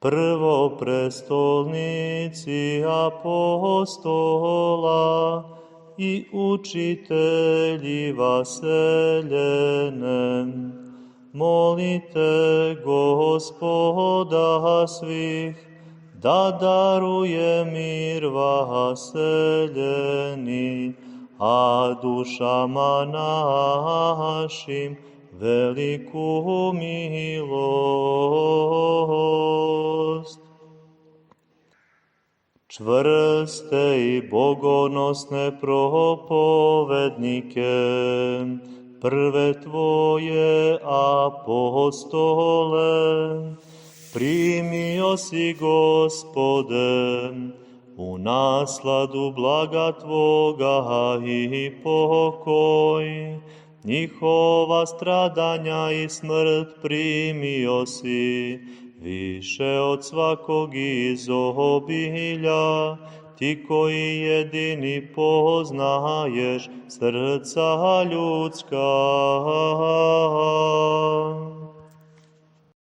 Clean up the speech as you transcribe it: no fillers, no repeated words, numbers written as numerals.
prvoprestolnici apostola i učitelji vaseljene, molite Gospoda svih, da daruje mir vaseljeni, a dušama našim veliku milost. Čvrste i bogonosne propovednike, prve tvoje apostole, primio si, Gospode, u nasladu blaga Tvoga i pokoj, njihova stradanja i smrt primio si, više od svakog izobilja, ti koji jedini poznaješ srca ljudska.